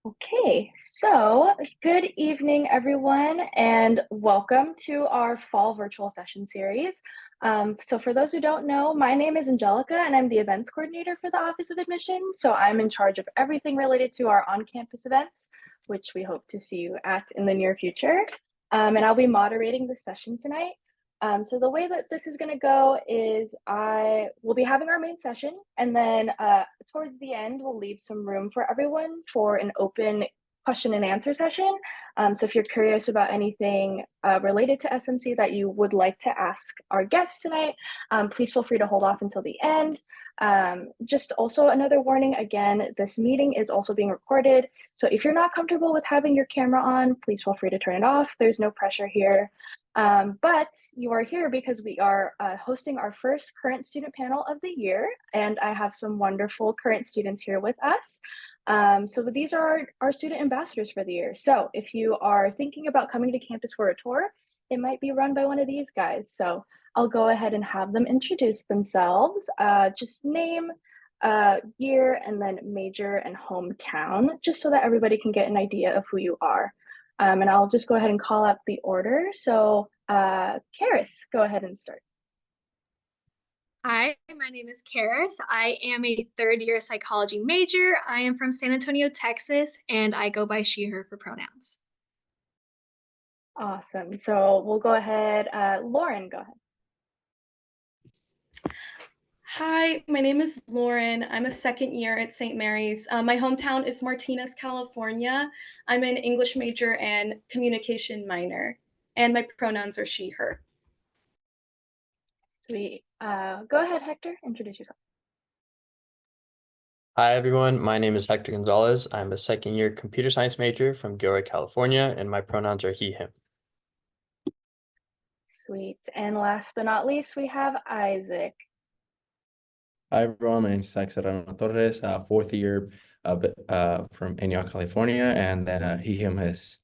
Okay, so good evening, everyone, and welcome to our fall virtual session series. So for those who don't know, my name is Angelica, and I'm the events coordinator for the Office of Admissions. So I'm in charge of everything related to our on-campus events, which we hope to see you at in the near future. And I'll be moderating the session tonight. So the way that this is going to go is I will be having our main session, and then towards the end, we'll leave some room for everyone for an open question and answer session. So if you're curious about anything related to SMC that you would like to ask our guests tonight, please feel free to hold off until the end. Just also another warning, again, this meeting is also being recorded. So if you're not comfortable with having your camera on, please feel free to turn it off. There's no pressure here. But you are here because we are hosting our first current student panel of the year, and I have some wonderful current students here with us. So these are our student ambassadors for the year. So if you are thinking about coming to campus for a tour, it might be run by one of these guys. So I'll go ahead and have them introduce themselves. Just name, year, and then major and hometown, just so that everybody can get an idea of who you are. And I'll just go ahead and call out the order. So, Karis, go ahead and start. Hi, my name is Karis. I am a third-year psychology major. I am from San Antonio, Texas, and I go by she, her for pronouns. Awesome. So we'll go ahead. Lauren, go ahead. Hi, my name is Lauren. I'm a second year at St. Mary's. My hometown is Martinez, California. I'm an English major and communication minor, and my pronouns are she, her. Sweet. Go ahead, Hector. Introduce yourself. Hi, everyone. My name is Hector Gonzalez. I'm a second year computer science major from Gilroy, California, and my pronouns are he, him. Sweet. And last but not least, we have Isaac. Hi everyone, my name is Isaac Serrano Torres, fourth year from Antioch, California, and then he, him, his.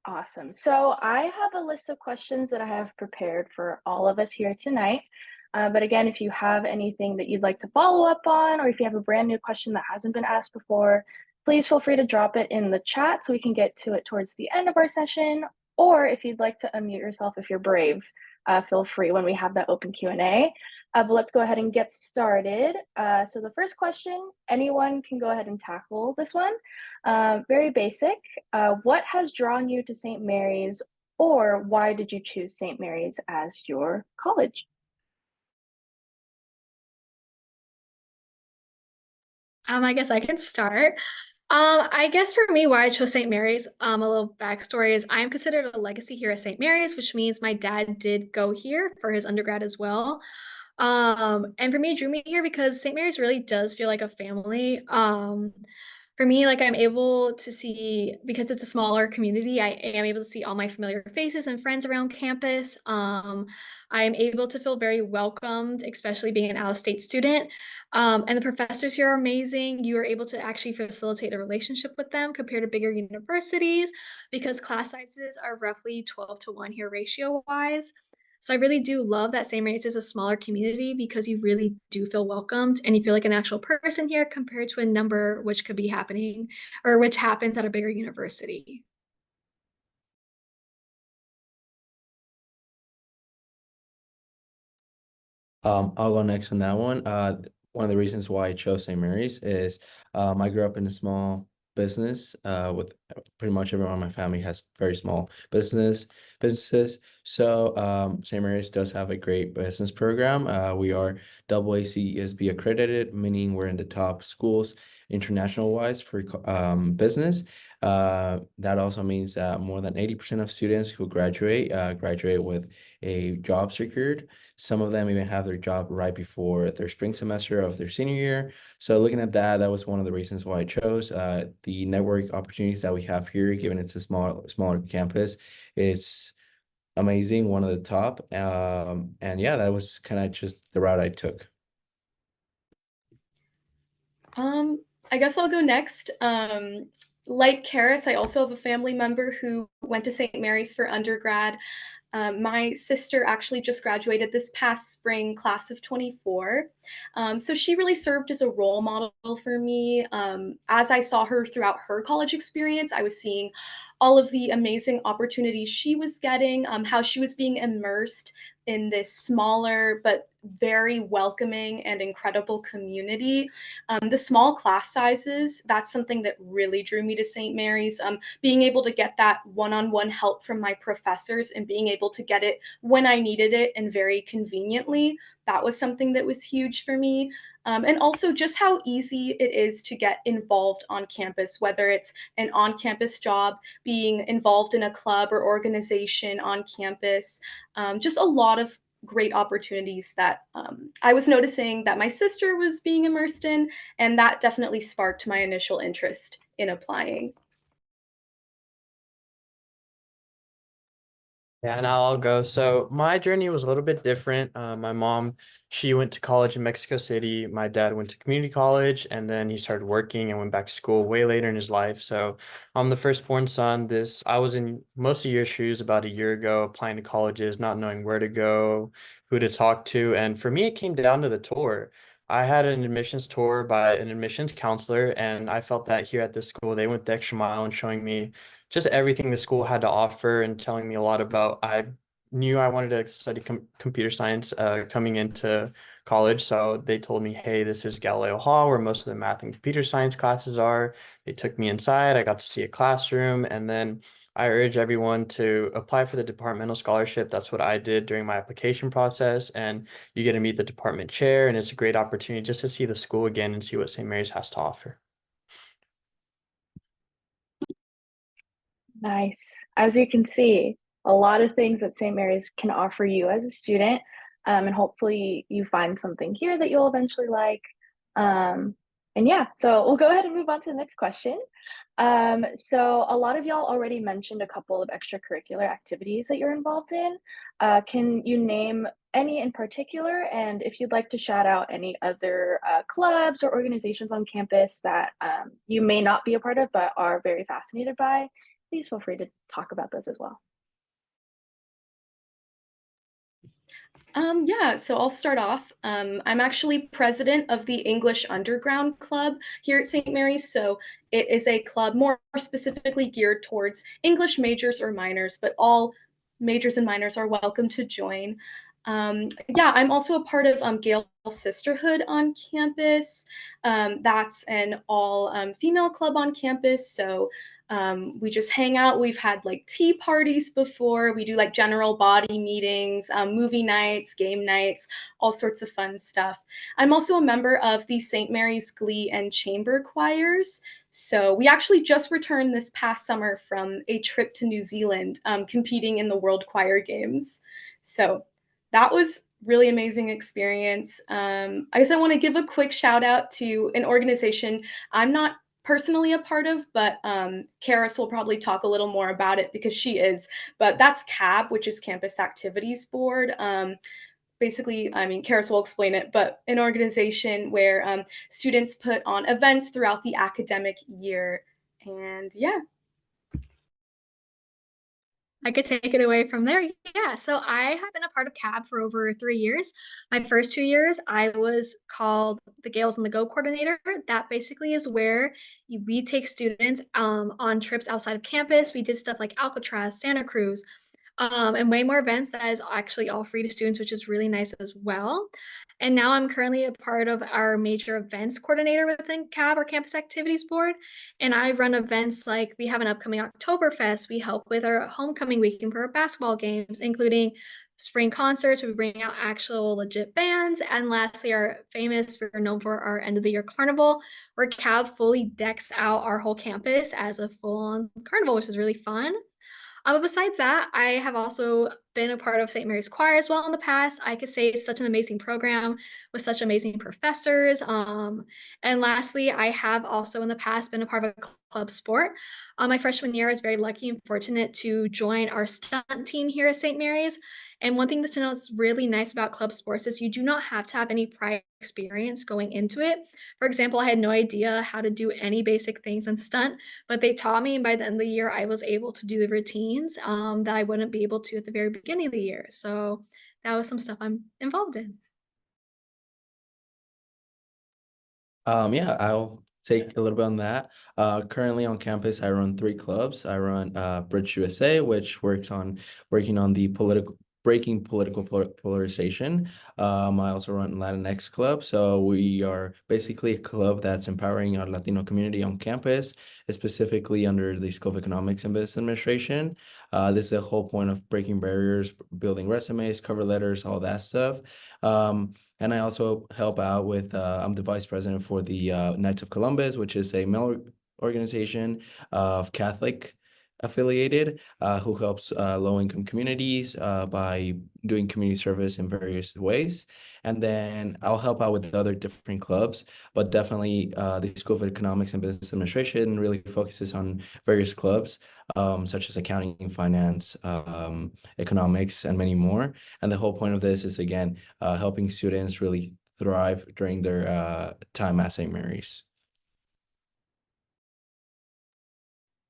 Awesome. So I have a list of questions that I have prepared for all of us here tonight. But again, if you have anything that you'd like to follow up on, or if you have a brand new question that hasn't been asked before, please feel free to drop it in the chat so we can get to it towards the end of our session. Or if you'd like to unmute yourself, if you're brave, feel free when we have that open Q&A. But let's go ahead and get started. So the first question, anyone can go ahead and tackle this one. Very basic. What has drawn you to St. Mary's, or why did you choose St. Mary's as your college? I guess I can start. I guess for me, why I chose St. Mary's, a little backstory is I'm considered a legacy here at St. Mary's, which means my dad did go here for his undergrad as well. And for me, it drew me here because St. Mary's really does feel like a family. For me, like I'm able to see, because it's a smaller community, I am able to see all my familiar faces and friends around campus. I'm able to feel very welcomed, especially being an out-of-state student. And the professors here are amazing. You are able to actually facilitate a relationship with them compared to bigger universities because class sizes are roughly 12-1 here ratio-wise. So I really do love that St. Mary's is a smaller community because you really do feel welcomed and you feel like an actual person here compared to a number which could be happening or which happens at a bigger university. I'll go next on that one. One of the reasons why I chose St. Mary's is I grew up in a small business with pretty much everyone in my family has very small businesses. So St. Mary's does have a great business program. We are AACESB accredited, meaning we're in the top schools international wise for business. That also means that more than 80% of students who graduate with a job secured. Some of them even have their job right before their spring semester of their senior year. So looking at that, that was one of the reasons why I chose. The network opportunities that we have here, given it's a smaller campus, it's amazing, one of the top. And yeah, that was kind of just the route I took. I guess I'll go next. Like Karis, I also have a family member who went to St. Mary's for undergrad. My sister actually just graduated this past spring, class of 24. So she really served as a role model for me. As I saw her throughout her college experience, I was seeing all of the amazing opportunities she was getting, how she was being immersed in this smaller but very welcoming and incredible community. The small class sizes, that's something that really drew me to St. Mary's. Being able to get that one-on-one help from my professors and being able to get it when I needed it and very conveniently, that was something that was huge for me. And also just how easy it is to get involved on campus, whether it's an on-campus job, being involved in a club or organization on campus, just a lot of great opportunities that I was noticing that my sister was being immersed in, and that definitely sparked my initial interest in applying. Yeah, now I'll go. So my journey was a little bit different. My mom, she went to college in Mexico City. My dad went to community college, and then he started working and went back to school way later in his life. So I'm the firstborn son. I was in most of your shoes about a year ago, applying to colleges, not knowing where to go, who to talk to. And for me, it came down to the tour. I had an admissions tour by an admissions counselor, and I felt that here at this school, they went the extra mile in showing me just everything the school had to offer and telling me a lot about. I knew I wanted to study computer science coming into college, so they told me, hey, this is Galileo Hall where most of the math and computer science classes are. They took me inside. I got to see a classroom, and then I urge everyone to apply for the departmental scholarship. That's what I did during my application process, and you get to meet the department chair, and it's a great opportunity just to see the school again and see what St. Mary's has to offer. Nice. As you can see, a lot of things that St. Mary's can offer you as a student, and hopefully you find something here that you'll eventually like. And yeah, so we'll go ahead and move on to the next question. So a lot of y'all already mentioned a couple of extracurricular activities that you're involved in. Can you name any in particular? And if you'd like to shout out any other clubs or organizations on campus that you may not be a part of but are very fascinated by, please feel free to talk about those as well. Yeah, so I'll start off. I'm actually president of the English Underground Club here at St. Mary's. So it is a club more specifically geared towards English majors or minors, but all majors and minors are welcome to join. Yeah, I'm also a part of Gael Sisterhood on campus. That's an all female club on campus. So we just hang out. We've had like tea parties before. We do like general body meetings, movie nights, game nights, all sorts of fun stuff. I'm also a member of the St. Mary's Glee and Chamber choirs. So we actually just returned this past summer from a trip to New Zealand, competing in the World Choir Games. So that was really amazing experience. I guess I want to give a quick shout out to an organization I'm not personally a part of, but Karis will probably talk a little more about it because she is. But that's CAB, which is Campus Activities Board. Basically, I mean, Karis will explain it, but an organization where students put on events throughout the academic year. And yeah. I could take it away from there. Yeah, so I have been a part of CAB for over 3 years. My first 2 years, I was called the Gales and the Go coordinator. That basically is where we take students on trips outside of campus. We did stuff like Alcatraz, Santa Cruz, and way more events that is actually all free to students, which is really nice as well. And now I'm currently a part of our major events coordinator within CAB, or Campus Activities Board. And I run events like we have an upcoming Oktoberfest. We help with our homecoming weekend for our basketball games, including spring concerts. We bring out actual legit bands. And lastly, we're known for our end of the year carnival, where CAB fully decks out our whole campus as a full-on carnival, which is really fun. But besides that, I have also been a part of St. Mary's Choir as well in the past. I could say it's such an amazing program with such amazing professors. And lastly, I have also in the past been a part of a club sport. My freshman year, I was very lucky and fortunate to join our stunt team here at St. Mary's. And one thing to know that's really nice about club sports is you do not have to have any prior experience going into it. For example, I had no idea how to do any basic things in stunt, but they taught me, and by the end of the year, I was able to do the routines that I wouldn't be able to at the very beginning of the year. So that was some stuff I'm involved in. Yeah, I'll take a little bit on that. Currently on campus, I run three clubs. I run Bridge USA, which working on the breaking political polarization. I also run Latinx Club. So we are basically a club that's empowering our Latino community on campus, specifically under the School of Economics and Business Administration. This is the whole point of breaking barriers, building resumes, cover letters, all that stuff. And I also help out with, I'm the vice president for the Knights of Columbus, which is a male organization of Catholic affiliated, who helps low-income communities by doing community service in various ways. And then I'll help out with other different clubs, but definitely the School of Economics and Business Administration really focuses on various clubs, such as accounting and finance, economics, and many more. And the whole point of this is, again, helping students really thrive during their time at St. Mary's.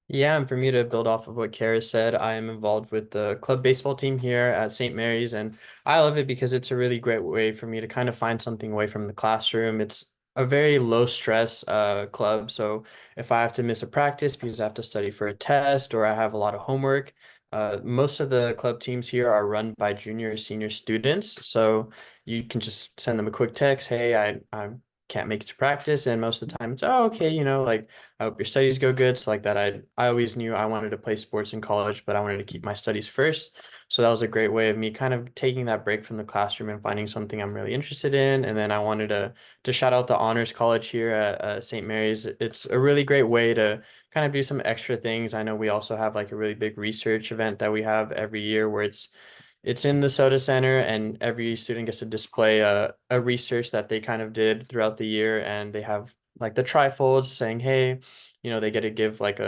Yeah, and for me to build off of what Kara said, I am involved with the club baseball team here at St. Mary's, and I love it because it's a really great way for me to kind of find something away from the classroom. It's a very low stress club, so if I have to miss a practice because I have to study for a test or I have a lot of homework, most of the club teams here are run by junior or senior students, so you can just send them a quick text, hey, I can't make it to practice, and most of the time it's, oh, okay, like I hope your studies go good. So like that, I always knew I wanted to play sports in college, but I wanted to keep my studies first. So that was a great way of me kind of taking that break from the classroom and finding something I'm really interested in. And then I wanted to shout out the Honors College here at St. Mary's. It's a really great way to kind of do some extra things. I know we also have like a really big research event that we have every year where it's in the Soda Center, and every student gets to display a research that they kind of did throughout the year. And they have like the trifolds saying, hey, they get to give like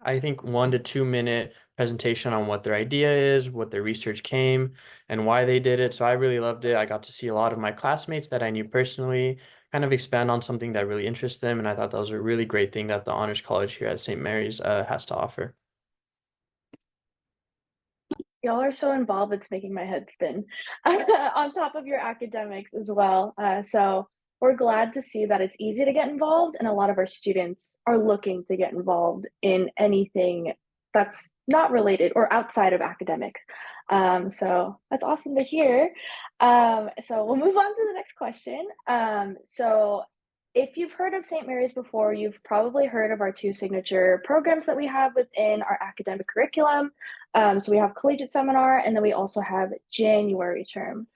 I think 1 to 2 minute presentation on what their idea is, what their research came, and why they did it. So I really loved it. I got to see a lot of my classmates that I knew personally kind of expand on something that really interests them. And I thought that was a really great thing that the Honors College here at St. Mary's has to offer. Y'all are so involved, it's making my head spin on top of your academics as well. So we're glad to see that it's easy to get involved, and a lot of our students are looking to get involved in anything that's not related or outside of academics. So that's awesome to hear. So we'll move on to the next question. So if you've heard of St. Mary's before, you've probably heard of our two signature programs that we have within our academic curriculum. So we have collegiate seminar, and then we also have January term.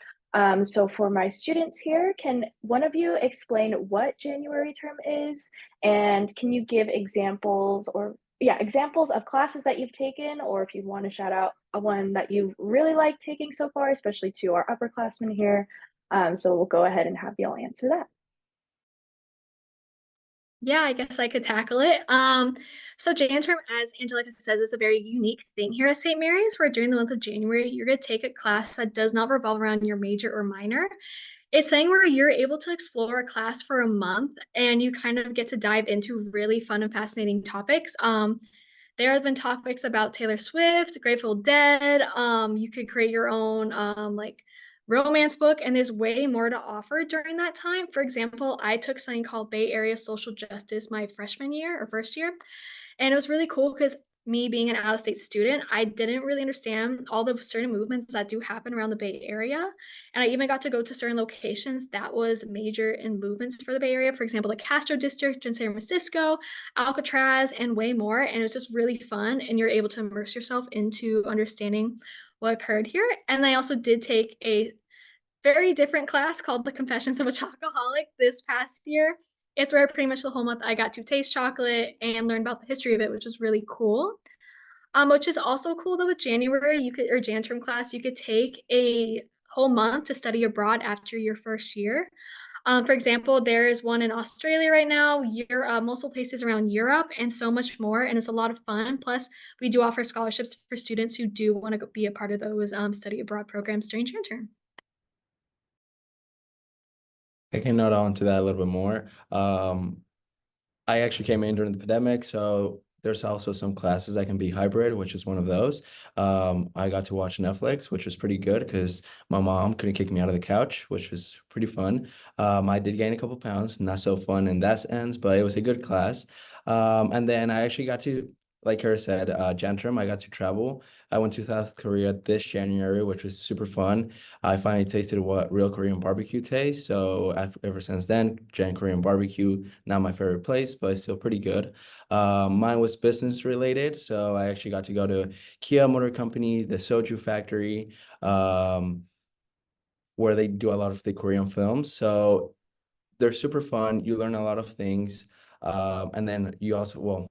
So for my students here, can one of you explain what January term is? And can you give examples examples of classes that you've taken, or if you want to shout out a one that you really like taking so far, especially to our upperclassmen here. So we'll go ahead and have you all answer that. Yeah, I guess I could tackle it. So Jan term, as Angelica says, is a very unique thing here at St. Mary's, where during the month of January, you're going to take a class that does not revolve around your major or minor. It's saying where you're able to explore a class for a month and you kind of get to dive into really fun and fascinating topics. There have been topics about Taylor Swift, Grateful Dead. You could create your own like romance book, and there's way more to offer during that time. For example, I took something called Bay Area Social Justice my freshman year or first year, and it was really cool because me being an out-of-state student, I didn't really understand all the certain movements that do happen around the Bay Area. And I even got to go to certain locations that was major in movements for the Bay Area. For example, the Castro District in San Francisco, Alcatraz, and way more. And it was just really fun. And you're able to immerse yourself into understanding what occurred here. And I also did take a very different class called The Confessions of a Chocoholic this past year. It's where pretty much the whole month I got to taste chocolate and learn about the history of it, which was really cool. Which is also cool though with January, or Jan term class, you could take a whole month to study abroad after your first year. For example, there is one in Australia right now, multiple places around Europe, and so much more. And it's a lot of fun. Plus, we do offer scholarships for students who do want to be a part of those study abroad programs during your term. I can note on to that a little bit more. I actually came in during the pandemic, so there's also some classes that can be hybrid, which is one of those. I got to watch Netflix, which was pretty good because my mom couldn't kick me out of the couch, which was pretty fun. I did gain a couple pounds, not so fun in that sense, but it was a good class. And then I actually got to, like Kara said, Jantram, I got to travel. I went to South Korea this January, which was super fun. I finally tasted what real Korean barbecue tastes. So ever since then, Jan Korean barbecue, not my favorite place, but it's still pretty good. Mine was business related. So I actually got to go to Kia Motor Company, the Soju factory, where they do a lot of the Korean films. So they're super fun. You learn a lot of things. And then you also, well,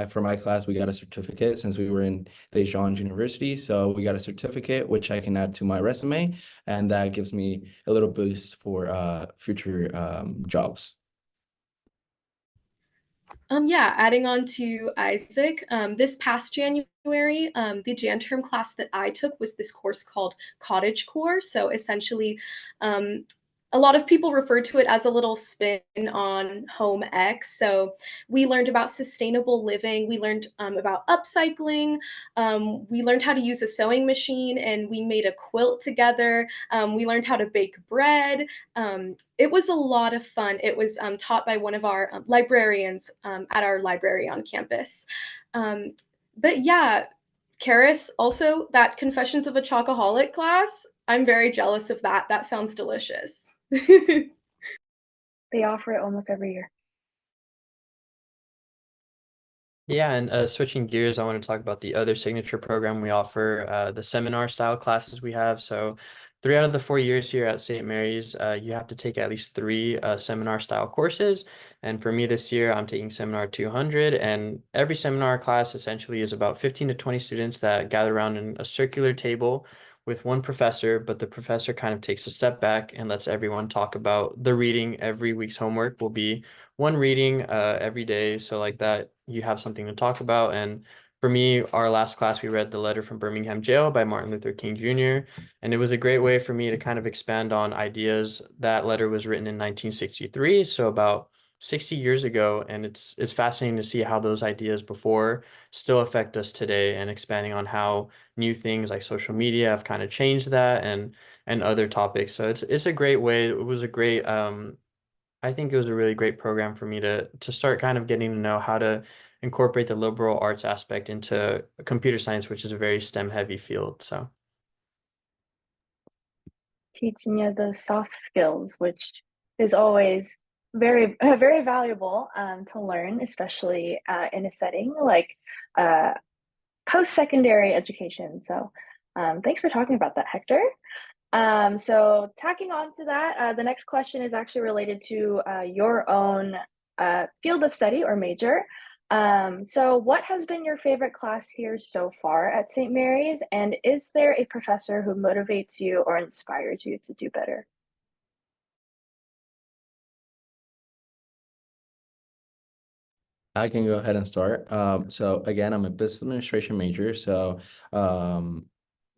for my class, we got a certificate since we were in Daejeon University. So we got a certificate, which I can add to my resume. And that gives me a little boost for future jobs. Yeah, adding on to Isaac, this past January, the Jan term class that I took was this course called Cottage Core. So essentially, a lot of people refer to it as a little spin on home ec. So we learned about sustainable living. We learned about upcycling. We learned how to use a sewing machine, and we made a quilt together. We learned how to bake bread. It was a lot of fun. It was taught by one of our librarians at our library on campus. But yeah, Karis, also that Confessions of a Chocoholic class, I'm very jealous of that. That sounds delicious. They offer it almost every year. Yeah, and switching gears, I want to talk about the other signature program we offer, the seminar style classes we have. So 3 out of the 4 years here at St. Mary's, you have to take at least 3 seminar style courses. And for me this year, I'm taking Seminar 200, and every seminar class essentially is about 15 to 20 students that gather around in a circular table with one professor, but the professor kind of takes a step back and lets everyone talk about the reading. Every week's homework will be one reading every day, so like that you have something to talk about. And for me, our last class, we read The Letter from Birmingham Jail by Martin Luther King Jr., and it was a great way for me to kind of expand on ideas. That letter was written in 1963, so about 60 years ago, and it's fascinating to see how those ideas before still affect us today, and expanding on how new things like social media have kind of changed that, and other topics. So it's a great way. It was a great I think it was a really great program for me to start kind of getting to know how to incorporate the liberal arts aspect into computer science, which is a very STEM heavy field. So Teaching you those soft skills, which is always very valuable to learn, especially in a setting like post-secondary education. So thanks for talking about that, Hector. So tacking on to that, the next question is actually related to your own field of study or major. So what has been your favorite class here so far at St. Mary's? And is there a professor who motivates you or inspires you to do better? I can go ahead and start. So again, I'm a business administration major, so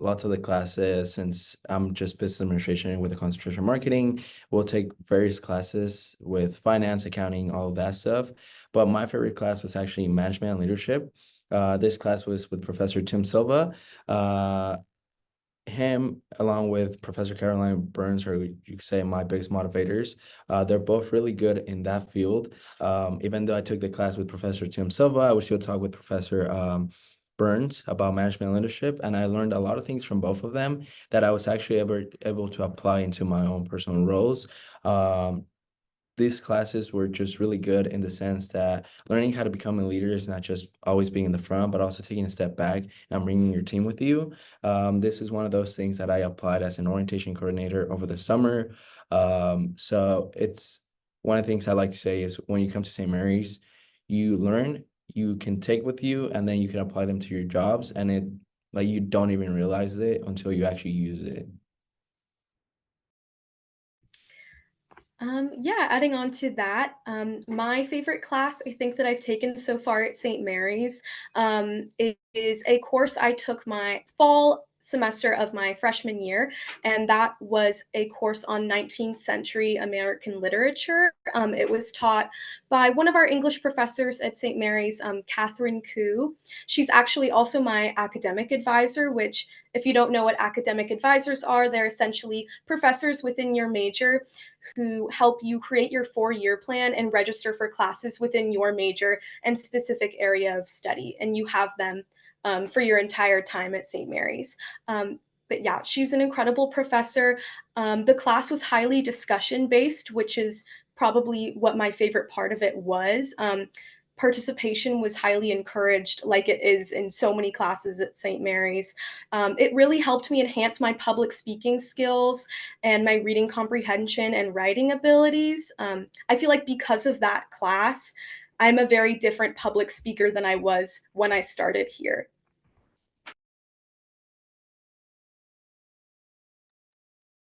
lots of the classes, since I'm just business administration with a concentration in marketing, we'll take various classes with finance, accounting, all of that stuff. But my favorite class was actually management and leadership. This class was with Professor Tim Silva. Him along with Professor Caroline Burns, or you could say my biggest motivators. They're both really good in that field. Even though I took the class with Professor Tim Silva, I would still talk with Professor Burns about management and leadership, and I learned a lot of things from both of them that I was actually able to apply into my own personal roles. These classes were just really good in the sense that learning how to become a leader is not just always being in the front, but also taking a step back and bringing your team with you. This is one of those things that I applied as an orientation coordinator over the summer. So it's one of the things I like to say is when you come to St. Mary's, you learn, you can take with you, and then you can apply them to your jobs, and it like you don't even realize it until you actually use it. Yeah, adding on to that, my favorite class I think that I've taken so far at St. Mary's is a course I took my fall semester of my freshman year, and that was a course on 19th century American literature. It was taught by one of our English professors at St. Mary's, Catherine Koo. She's actually also my academic advisor, which, if you don't know what academic advisors are, they're essentially professors within your major who help you create your 4-year plan and register for classes within your major and specific area of study. And you have them for your entire time at St. Mary's. But yeah, she's an incredible professor. The class was highly discussion based, which is probably what my favorite part of it was. Participation was highly encouraged, like it is in so many classes at St. Mary's. It really helped me enhance my public speaking skills and my reading comprehension and writing abilities. I feel like because of that class, I'm a very different public speaker than I was when I started here.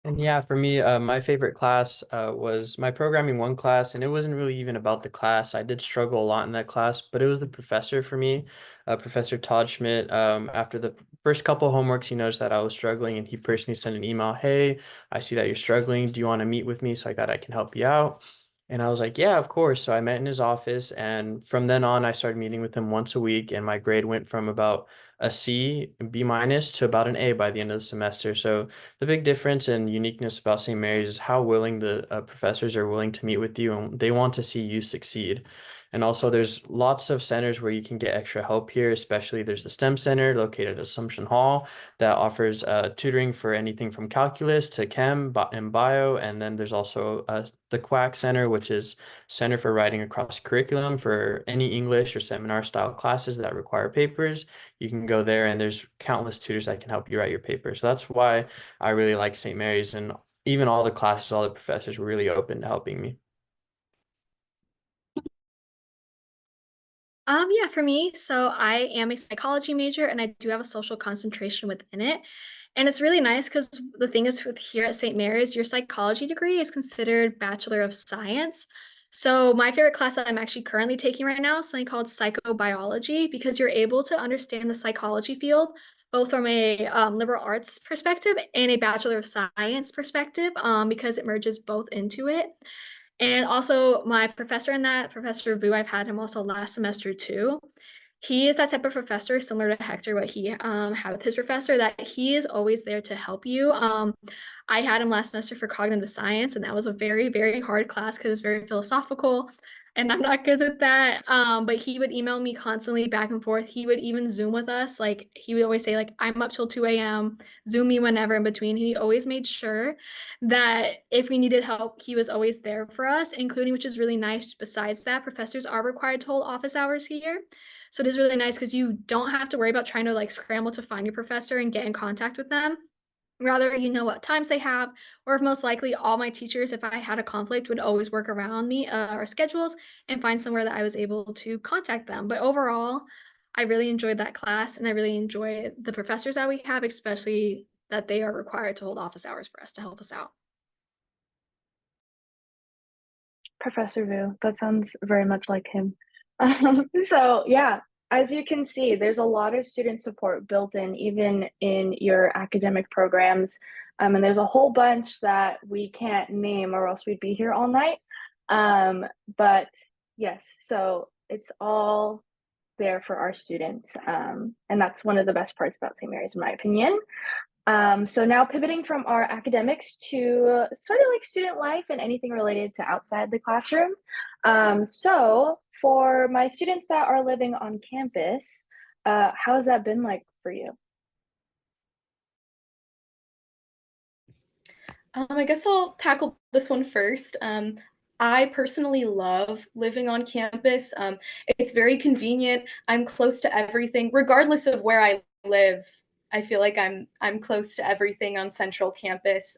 And yeah, for me, my favorite class was my programming one class, and it wasn't really even about the class. I did struggle a lot in that class, but it was the professor for me, Professor Todd Schmidt. After the first couple homeworks, he noticed that I was struggling, and he personally sent an email, "Hey, I see that you're struggling. Do you want to meet with me so that I can help you out?" And I was like, "Yeah, of course." So I met in his office, and from then on, I started meeting with him once a week, and my grade went from about a C, B minus to about an A by the end of the semester. So the big difference and uniqueness about St. Mary's is how willing the professors are willing to meet with you, and they want to see you succeed. And also, there's lots of centers where you can get extra help here, especially there's the STEM Center located at Assumption Hall that offers tutoring for anything from calculus to chem and bio. And then there's also the QUAC Center, which is Center for Writing Across Curriculum for any English or seminar style classes that require papers. You can go there, and there's countless tutors that can help you write your paper. So that's why I really like St. Mary's, and even all the classes, all the professors were really open to helping me. Yeah, for me, so I am a psychology major and I do have a social concentration within it. And it's really nice because the thing is with here at St. Mary's, your psychology degree is considered Bachelor of Science. So my favorite class that I'm actually currently taking right now is something called psychobiology because you're able to understand the psychology field both from a liberal arts perspective and a Bachelor of Science perspective because it merges both into it. And also my professor in that, Professor Vu, I've had him also last semester too. He is that type of professor, similar to Hector, what he had with his professor, that he is always there to help you. I had him last semester for cognitive science, and that was a very, very hard class because it's very philosophical, and I'm not good with that. But he would email me constantly back and forth. He would even Zoom with us. Like he would always say, like, I'm up till 2 a.m. Zoom me whenever in between. He always made sure that if we needed help, he was always there for us, including, which is really nice. Besides that, professors are required to hold office hours here. So it is really nice because you don't have to worry about trying to like scramble to find your professor and get in contact with them. Rather, you know what times they have, or if most likely all my teachers, if I had a conflict, would always work around me, our schedules, and find somewhere that I was able to contact them. But overall, I really enjoyed that class and I really enjoy the professors that we have, especially that they are required to hold office hours for us to help us out. Professor Vu, that sounds very much like him. So yeah, as you can see, there's a lot of student support built in, even in your academic programs. And there's a whole bunch that we can't name or else we'd be here all night. But yes, so it's all there for our students. And that's one of the best parts about St. Mary's, in my opinion. So now pivoting from our academics to sort of like student life and anything related to outside the classroom. So for my students that are living on campus, how has that been like for you? I guess I'll tackle this one first. I personally love living on campus. It's very convenient. I'm close to everything, regardless of where I live. I feel like I'm close to everything on Central Campus.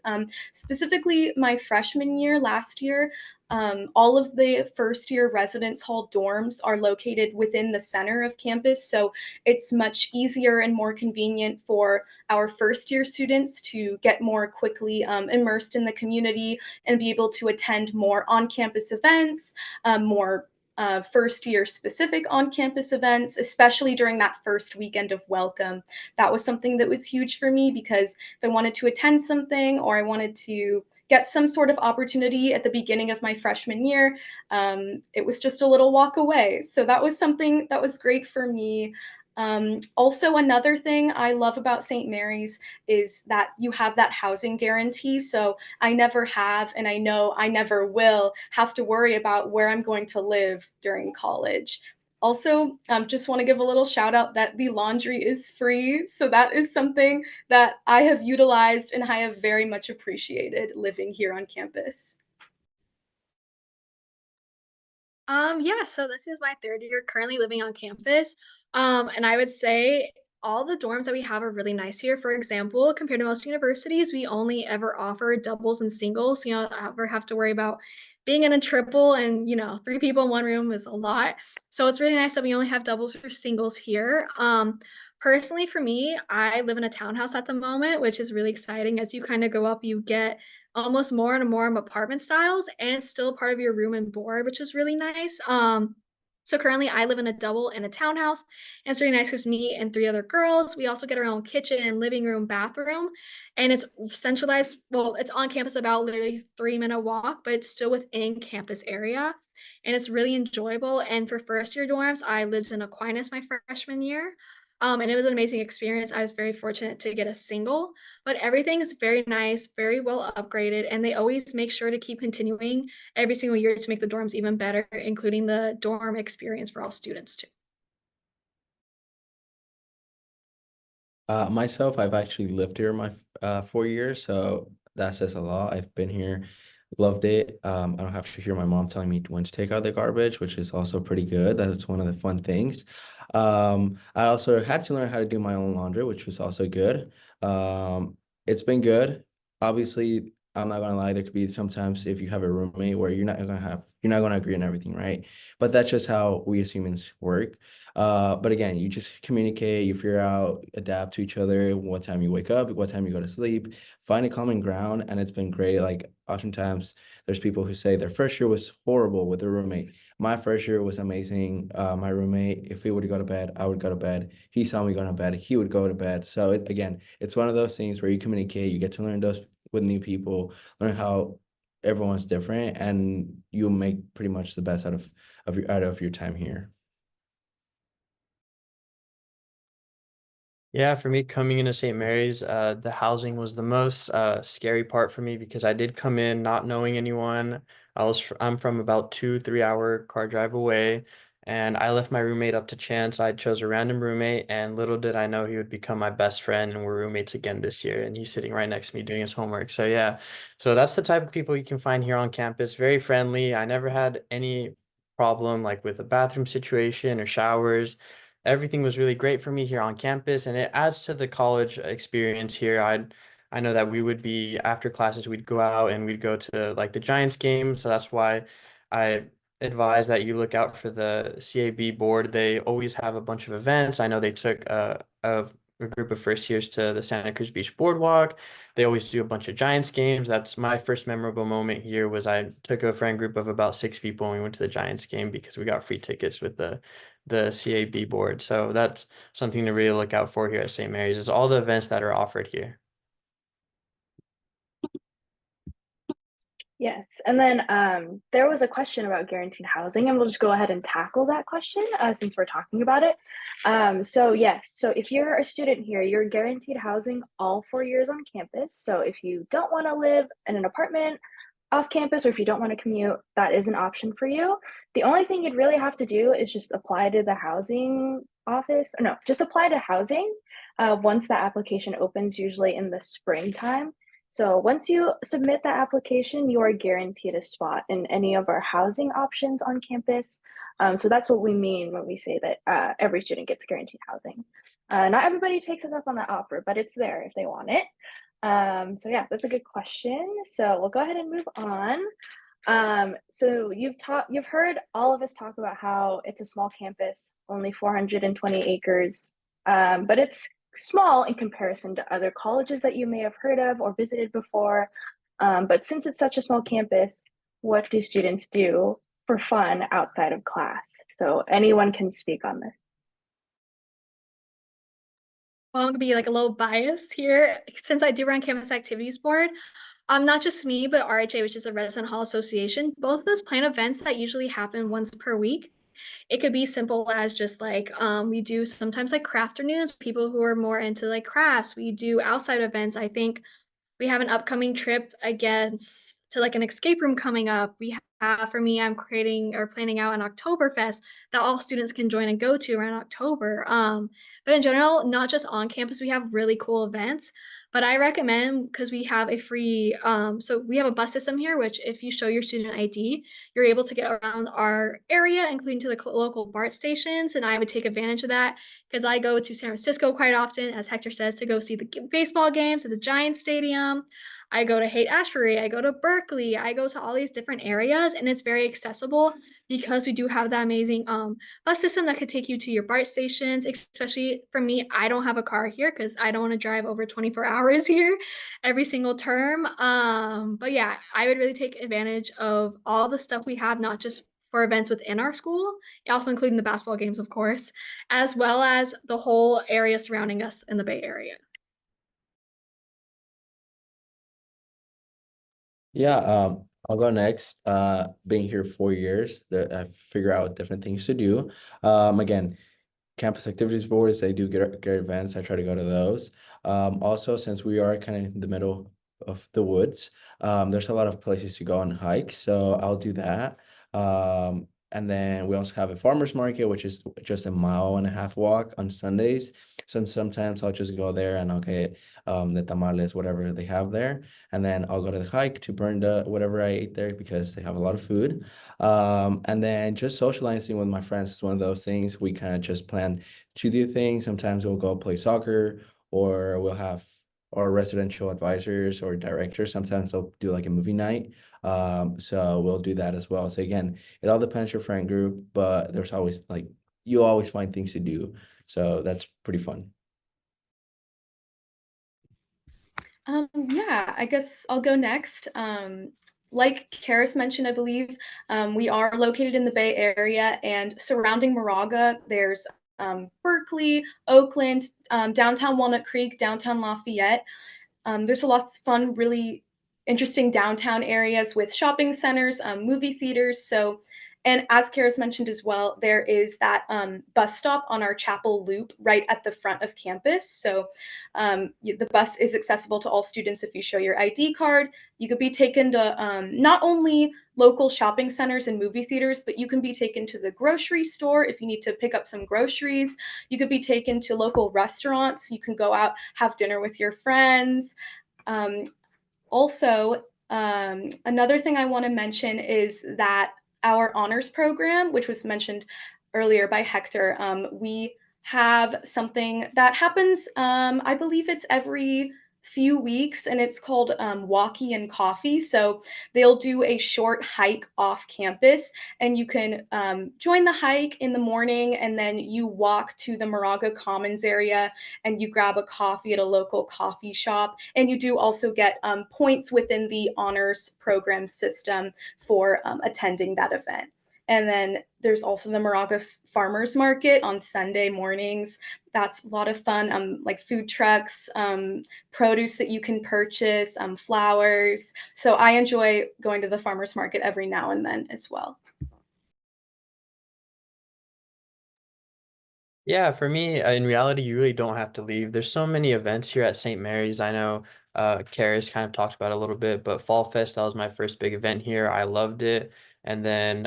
Specifically, my freshman year last year, all of the first year residence hall dorms are located within the center of campus, so it's much easier and more convenient for our first year students to get more quickly immersed in the community and be able to attend more on campus events, more first year specific on campus events, especially during that first weekend of welcome. That was something that was huge for me because if I wanted to attend something or I wanted to get some sort of opportunity at the beginning of my freshman year, it was just a little walk away. So that was something that was great for me. Also, another thing I love about St. Mary's is that you have that housing guarantee. So I never have, and I know I never will have to worry about where I'm going to live during college. Also, just want to give a little shout out that the laundry is free. So that is something that I have utilized and I have very much appreciated living here on campus. Yeah, so this is my third year currently living on campus. And I would say all the dorms that we have are really nice here. For example, compared to most universities, we only ever offer doubles and singles. You know, ever have to worry about being in a triple and, you know, three people in one room is a lot. So it's really nice that we only have doubles or singles here. Personally, for me, I live in a townhouse at the moment, which is really exciting. As you kind of go up, you get almost more and more apartment styles, and it's still part of your room and board, which is really nice. So currently I live in a double in a townhouse, and it's really nice because me and three other girls, we also get our own kitchen, living room, bathroom, and it's centralized. Well, it's on campus about literally 3 minute walk, but it's still within campus area. And it's really enjoyable. And for first year dorms, I lived in Aquinas my freshman year. And it was an amazing experience. I was very fortunate to get a single, but everything is very nice, very well upgraded, and they always make sure to keep continuing every single year to make the dorms even better, including the dorm experience for all students too. Myself, I've actually lived here my 4 years, so that says a lot. I've been here, loved it. I don't have to hear my mom telling me when to take out the garbage, which is also pretty good. That's one of the fun things. I also had to learn how to do my own laundry, which was also good. It's been good. Obviously, I'm not gonna lie, there could be sometimes if you have a roommate where you're not gonna agree on everything, right? But that's just how we as humans work. But again, you just communicate, you figure out, adapt to each other, what time you wake up, what time you go to sleep, find a common ground, and it's been great. Like oftentimes there's people who say their first year was horrible with their roommate. My first year was amazing. My roommate, if he would go to bed, I would go to bed. He saw me go to bed, he would go to bed. So again, it's one of those things where you communicate, you get to learn those with new people, learn how everyone's different, and you make pretty much the best out of your time here. Yeah, for me coming into St. Mary's, the housing was the most scary part for me because I did come in not knowing anyone. I'm from about 2, 3 hour car drive away, and I left my roommate up to chance. I chose a random roommate, and little did I know he would become my best friend, and we're roommates again this year. And he's sitting right next to me doing his homework. So yeah, so that's the type of people you can find here on campus. Very friendly. I never had any problem like with a bathroom situation or showers. Everything was really great for me here on campus, and it adds to the college experience here. I know that we would be after classes, we'd go out and we'd go to like the Giants game. So that's why I advise that you look out for the CAB board. They always have a bunch of events. I know they took a group of first years to the Santa Cruz Beach Boardwalk. They always do a bunch of Giants games. That's my first memorable moment here was I took a friend group of about 6 people and we went to the Giants game because we got free tickets with the CAB board. So that's something to really look out for here at St. Mary's is all the events that are offered here. Yes, and then there was a question about guaranteed housing, and we'll just go ahead and tackle that question since we're talking about it. So yes, so if you're a student here, you're guaranteed housing all 4 years on campus. So if you don't want to live in an apartment off campus or if you don't want to commute, that is an option for you. The only thing you'd really have to do is just apply to the housing office. No, just apply to housing once the application opens, usually in the springtime. So once you submit that application, you are guaranteed a spot in any of our housing options on campus. So that's what we mean when we say that every student gets guaranteed housing. Not everybody takes us up on that offer, but it's there if they want it. So yeah, that's a good question. So we'll go ahead and move on. So you've heard all of us talk about how it's a small campus, only 420 acres, but it's small in comparison to other colleges that you may have heard of or visited before. But since it's such a small campus, what do students do for fun outside of class? So anyone can speak on this. Well, I'm gonna be like a little biased here since I do run campus activities board. Not just me, but RHA, which is a resident hall association. Both of us plan events that usually happen once per week. It could be simple as just like we do sometimes like craft afternoons, people who are more into like crafts. We do outside events. I think we have an upcoming trip against to like an escape room coming up. We have for me, I'm creating or planning out an Oktoberfest that all students can join and go to around October. But in general, not just on campus, we have really cool events. But I recommend because we have a free, so we have a bus system here, which if you show your student ID, you're able to get around our area, including to the local BART stations. And I would take advantage of that because I go to San Francisco quite often, as Hector says, to go see the baseball games at the Giants Stadium. I go to Haight Ashbury, I go to Berkeley, I go to all these different areas, and it's very accessible because we do have that amazing bus system that could take you to your BART stations. Especially for me, I don't have a car here because I don't want to drive over 24 hours here every single term. But yeah, I would really take advantage of all the stuff we have, not just for events within our school, also including the basketball games, of course, as well as the whole area surrounding us in the Bay Area. Yeah, I'll go next. Being here 4 years, I figure out different things to do. Again, campus activities boards, they do great events. I try to go to those. Also, since we are kind of in the middle of the woods, there's a lot of places to go and hike, so I'll do that. And then we also have a farmers market, which is just a mile and a half walk on Sundays. So sometimes I'll just go there and I'll get the tamales, whatever they have there, and then I'll go to the hike to burn the whatever I ate there because they have a lot of food. And then just socializing with my friends is one of those things. We kind of just plan to do things. Sometimes we'll go play soccer, or we'll have our residential advisors or directors. Sometimes they'll do like a movie night. So we'll do that as well. So again, it all depends your friend group, but there's always like you always find things to do. So that's pretty fun. Yeah, I guess I'll go next. Like Karis mentioned, I believe we are located in the Bay Area and surrounding Moraga, there's Berkeley, Oakland, downtown Walnut Creek, downtown Lafayette. There's a lots of fun, really interesting downtown areas with shopping centers, movie theaters. So, and as Karis mentioned as well, there is that bus stop on our Chapel Loop right at the front of campus. So, the bus is accessible to all students if you show your ID card. You could be taken to not only local shopping centers and movie theaters, but you can be taken to the grocery store if you need to pick up some groceries. You could be taken to local restaurants. You can go out, have dinner with your friends. Um, Also, another thing I want to mention is that our honors program, which was mentioned earlier by Hector, we have something that happens, I believe it's every few weeks, and it's called Walkie and Coffee. So they'll do a short hike off campus, and you can join the hike in the morning, and then you walk to the Moraga Commons area and you grab a coffee at a local coffee shop. And you do also get points within the honors program system for attending that event. And then there's also the Moraga Farmers Market on Sunday mornings. That's a lot of fun, like food trucks, produce that you can purchase, flowers. So I enjoy going to the farmers market every now and then as well. Yeah, for me, in reality, you really don't have to leave. There's so many events here at St. Mary's. I know Karis kind of talked about it a little bit, but Fall Fest, that was my first big event here. I loved it. And then,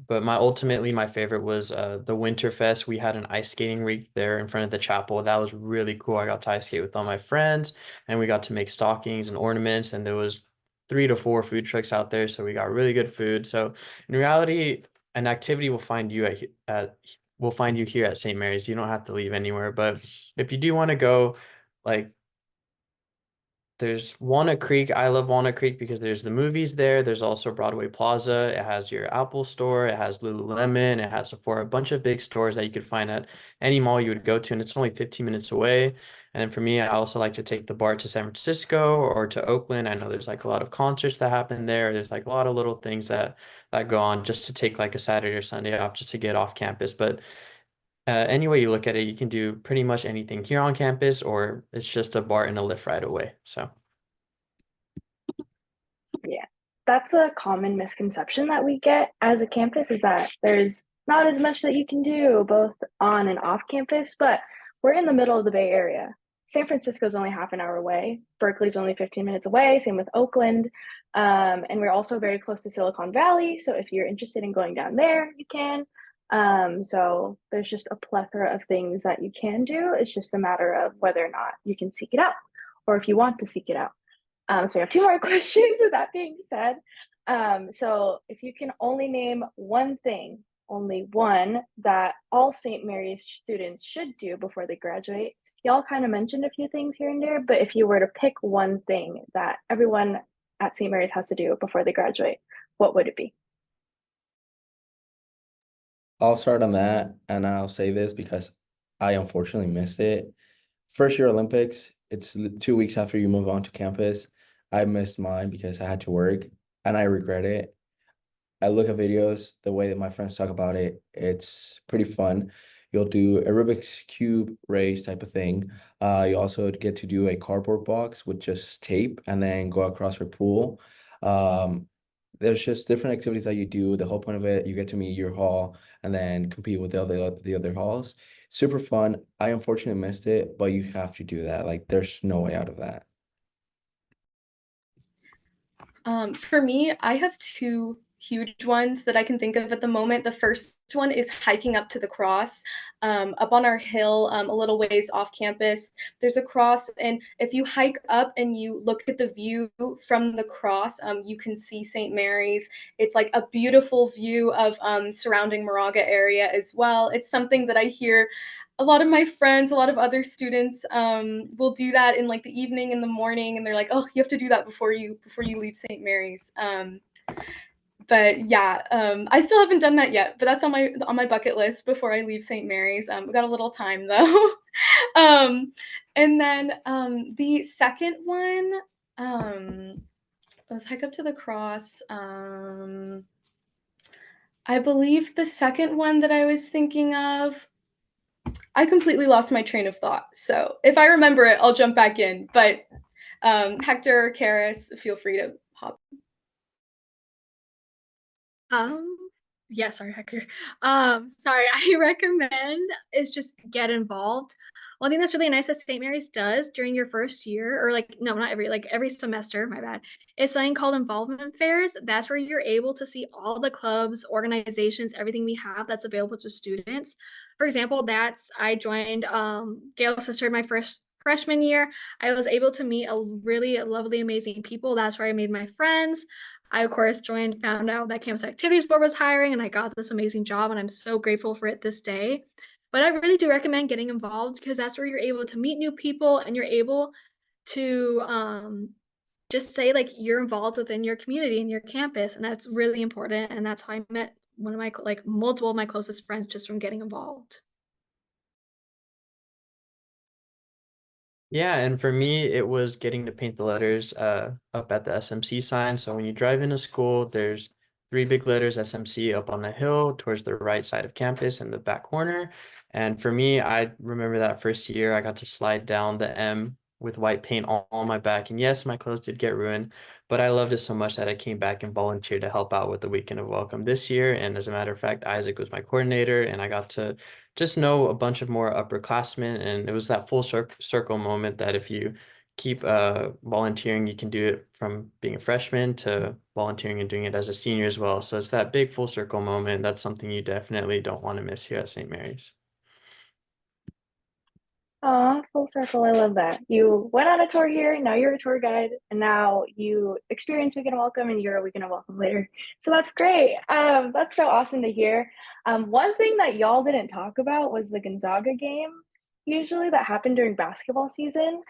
but ultimately my favorite was the Winter Fest. We had an ice skating rink there in front of the chapel. That was really cool. I got to ice skate with all my friends, and we got to make stockings and ornaments, and there was 3 to 4 food trucks out there, so we got really good food. So in reality, an activity will find you at we'll find you here at St. Mary's. You don't have to leave anywhere. But if you do want to go, like, there's Walnut Creek. I love Walnut Creek because there's the movies there. There's also Broadway Plaza. It has your Apple store. It has Lululemon. It has Sephora, a bunch of big stores that you could find at any mall you would go to, and it's only 15 minutes away. And then for me, I also like to take the BART to San Francisco or to Oakland. I know there's like a lot of concerts that happen there. There's like a lot of little things that go on just to take like a Saturday or Sunday off just to get off campus. But any way you look at it, you can do pretty much anything here on campus, or it's just a BART and a lift right away. So. Yeah, that's a common misconception that we get as a campus is that there's not as much that you can do both on and off campus, but we're in the middle of the Bay Area. San Francisco's only half an hour away. Berkeley's only 15 minutes away. Same with Oakland. And we're also very close to Silicon Valley. So if you're interested in going down there, you can. So there's just a plethora of things that you can do. It's just a matter of whether or not you can seek it out or if you want to seek it out. So we have two more questions with that being said. So if you can only name one thing, only one, that all St. Mary's students should do before they graduate. Y'all kind of mentioned a few things here and there, but if you were to pick one thing that everyone at St. Mary's has to do before they graduate, what would it be? I'll start on that, and I'll say this because I unfortunately missed it. First year Olympics, it's 2 weeks after you move on to campus. I missed mine because I had to work, and I regret it. I look at videos, the way that my friends talk about it, it's pretty fun. You'll do a Rubik's Cube race type of thing. You also get to do a cardboard box with just tape and then go across your pool. Um, there's just different activities that you do. The whole point of it, you get to meet your hall and then compete with the other halls. Super fun. I unfortunately missed it, but you have to do that. Like, there's no way out of that. For me, I have two huge ones that I can think of at the moment. The first one is hiking up to the cross. Up on our hill, a little ways off campus, there's a cross. And if you hike up and you look at the view from the cross, you can see St. Mary's. It's like a beautiful view of surrounding Moraga area as well. It's something that I hear a lot of my friends, a lot of other students will do that in like the evening, in the morning, and they're like, "Oh, you have to do that before you leave St. Mary's." But yeah, I still haven't done that yet, but that's on my bucket list before I leave St. Mary's. We got a little time though. And then the second one, let's hike up to the cross. I believe the second one that I was thinking of, I completely lost my train of thought. So if I remember it, I'll jump back in. But Hector, Karis, feel free to hop. Um, yeah, sorry, Hector. Sorry, I recommend is just get involved. One thing that's really nice that St. Mary's does during your first year, or like, no, not every, like every semester, my bad, is something called involvement fairs. That's where you're able to see all the clubs, organizations, everything we have that's available to students. For example, I joined Gail's sister my first freshman year. I was able to meet a really lovely, amazing people. That's where I made my friends. I, of course, found out that Campus Activities Board was hiring, and I got this amazing job, and I'm so grateful for it this day. But I really do recommend getting involved because that's where you're able to meet new people and you're able to just say like you're involved within your community and your campus, and that's really important. And that's how I met one of my like multiple of my closest friends just from getting involved. Yeah, and for me, it was getting to paint the letters up at the SMC sign. So when you drive into school, there's three big letters SMC up on the hill towards the right side of campus in the back corner. And for me, I remember that first year I got to slide down the M with white paint all on my back. And yes, my clothes did get ruined, but I loved it so much that I came back and volunteered to help out with the weekend of welcome this year. And as a matter of fact, Isaac was my coordinator, and I got to just know a bunch of more upperclassmen, and it was that full circle moment that if you keep volunteering, you can do it from being a freshman to volunteering and doing it as a senior as well. So it's that big full circle moment. That's something you definitely don't want to miss here at St. Mary's. Aw, full circle. I love that. You went on a tour here, now you're a tour guide, and now you experience Weekend of Welcome and you're a Weekend of Welcome later. So that's great. That's so awesome to hear. One thing that y'all didn't talk about was the Gonzaga games, usually that happen during basketball season.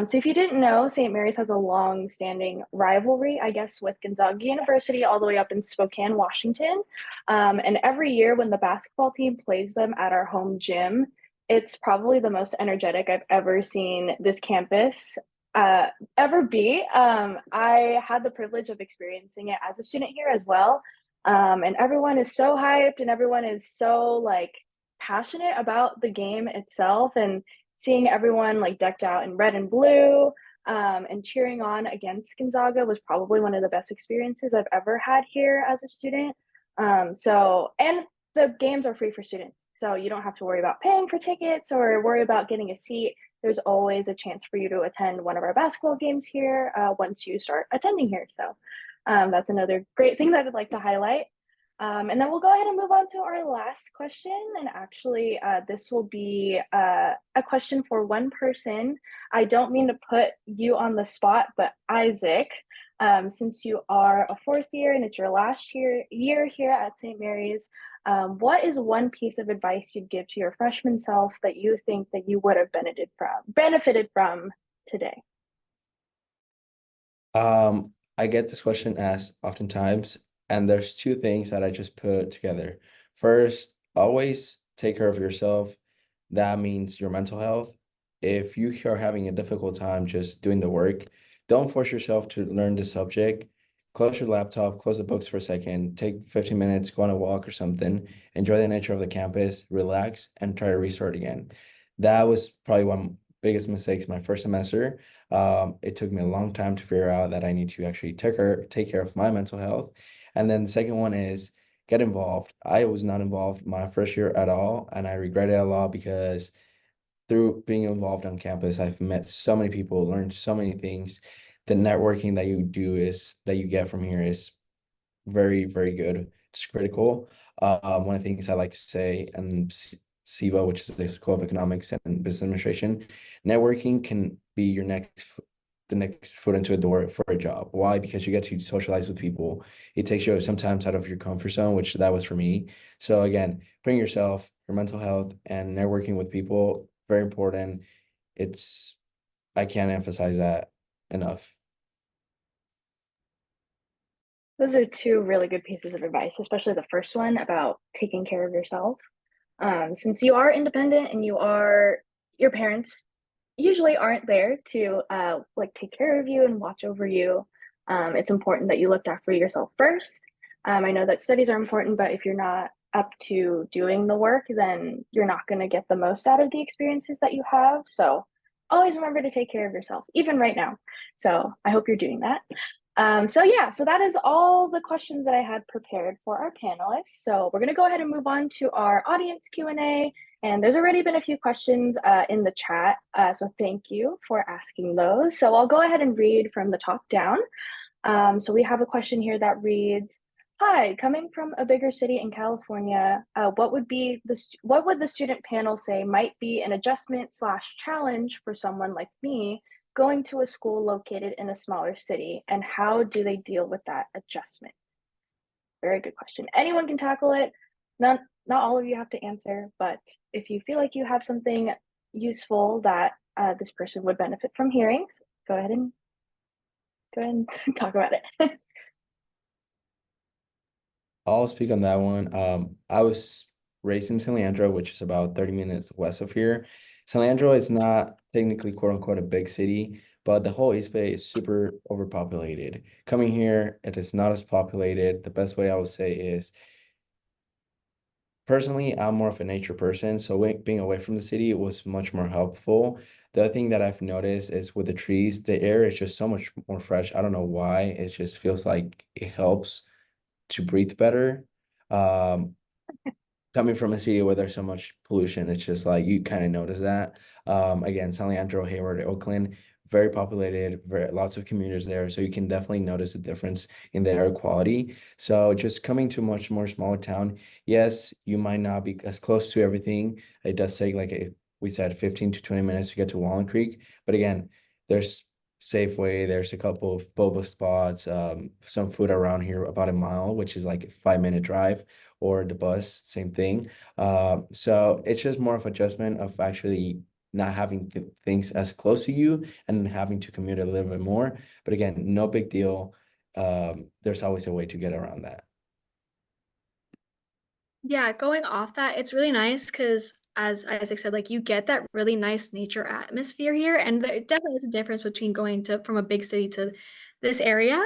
So if you didn't know, St. Mary's has a long-standing rivalry, I guess, with Gonzaga University all the way up in Spokane, Washington. And every year when the basketball team plays them at our home gym, it's probably the most energetic I've ever seen this campus ever be. I had the privilege of experiencing it as a student here as well. And everyone is so hyped and everyone is so like passionate about the game itself, and seeing everyone like decked out in red and blue and cheering on against Gonzaga was probably one of the best experiences I've ever had here as a student. And the games are free for students. So you don't have to worry about paying for tickets or worry about getting a seat. There's always a chance for you to attend one of our basketball games here once you start attending here. So that's another great thing that I'd like to highlight. And then we'll go ahead and move on to our last question. And actually, this will be a question for one person. I don't mean to put you on the spot, but Isaac, since you are a fourth year and it's your last year here at St. Mary's, what is one piece of advice you'd give to your freshman self that you think that you would have benefited from today? I get this question asked oftentimes, and there's two things that I just put together. First, always take care of yourself. That means your mental health. If you are having a difficult time just doing the work, don't force yourself to learn the subject. Close your laptop, close the books for a second, take 15 minutes, go on a walk or something, enjoy the nature of the campus, relax, and try to restart again. That was probably one of my biggest mistakes my first semester. It took me a long time to figure out that I need to actually take care of my mental health. And then the second one is get involved. I was not involved my first year at all, and I regret it a lot because through being involved on campus, I've met so many people, learned so many things. The networking that you get from here is very, very good. It's critical. One of the things I like to say, and SIVA, which is the School of Economics and Business Administration, networking can be the next foot into a door for a job. Why? Because you get to socialize with people. It takes you sometimes out of your comfort zone, which that was for me. So again, bring yourself, your mental health, and networking with people, very important. It's I can't emphasize that enough. Those are two really good pieces of advice, especially the first one about taking care of yourself. Since you are independent and your parents usually aren't there to like take care of you and watch over you, it's important that you looked after yourself first. I know that studies are important, but if you're not up to doing the work, then you're not going to get the most out of the experiences that you have. So always remember to take care of yourself, even right now. So I hope you're doing that. So that is all the questions that I had prepared for our panelists. So we're going to go ahead and move on to our audience Q&A. And there's already been a few questions in the chat. So thank you for asking those. So I'll go ahead and read from the top down. So we have a question here that reads, "Hi, coming from a bigger city in California, what would the student panel say might be an adjustment/challenge for someone like me going to a school located in a smaller city, and how do they deal with that adjustment?" Very good question. Anyone can tackle it. Not all of you have to answer, but if you feel like you have something useful that this person would benefit from hearing, go ahead and talk about it. I'll speak on that one. I was raised in San Leandro, which is about 30 minutes west of here. San Leandro is not technically quote unquote a big city, but the whole East Bay is super overpopulated. Coming here, it is not as populated. The best way I would say is personally, I'm more of a nature person, so being away from the city was much more helpful. The other thing that I've noticed is with the trees, the air is just so much more fresh. I don't know why. It just feels like it helps to breathe better. Um, Coming from a city where there's so much pollution, it's just like you kind of notice that. Again, San Leandro, Hayward, Oakland, very populated, lots of commuters there, so you can definitely notice a difference in the air quality. So just coming to a much more smaller town, yes, you might not be as close to everything. It does take like we said 15 to 20 minutes to get to Walnut Creek. But again, there's Safeway, there's a couple of boba spots, some food around here about a mile, which is like a 5 minute drive, or the bus, same thing. So it's just more of adjustment of actually not having things as close to you and having to commute a little bit more. But again, no big deal. There's always a way to get around that. Yeah, going off that, it's really nice because, as Isaac said, like you get that really nice nature atmosphere here, and there definitely is a difference between going to from a big city to this area.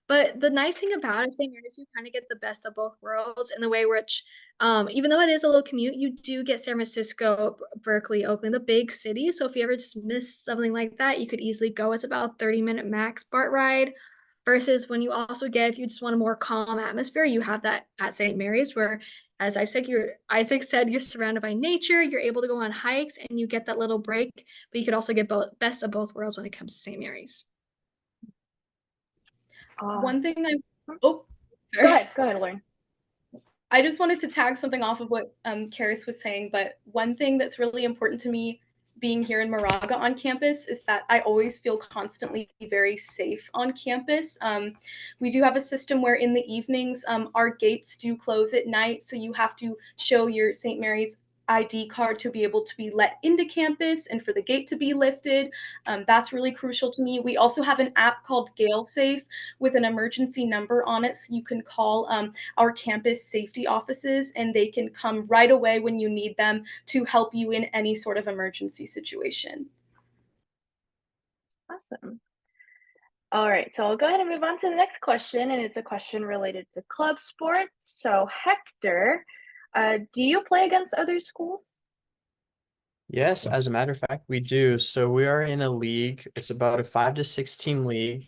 But the nice thing about it, St. Mary's, you kind of get the best of both worlds in the way which, even though it is a little commute, you do get San Francisco, Berkeley, Oakland, the big cities. So if you ever just miss something like that, you could easily go. It's about 30-minute max BART ride. Versus when you also get, if you just want a more calm atmosphere, you have that at St. Mary's, where, as Isaac said, you're surrounded by nature, you're able to go on hikes, and you get that little break, but you could also get both best of both worlds when it comes to St. Mary's. One thing I Go ahead, Lauren. I just wanted to tag something off of what Karis was saying, but one thing that's really important to me being here in Moraga on campus is that I always feel constantly very safe on campus. We do have a system where in the evenings, our gates do close at night, so you have to show your St. Mary's ID card to be able to be let into campus and for the gate to be lifted. That's really crucial to me. We also have an app called Gael Safe with an emergency number on it, so you can call our campus safety offices and they can come right away when you need them to help you in any sort of emergency situation. Awesome. All right, so I'll go ahead and move on to the next question, and it's a question related to club sports. So Hector, do you play against other schools? Yes, as a matter of fact, we do. So we are in a league. It's about a 5 to 6 team league.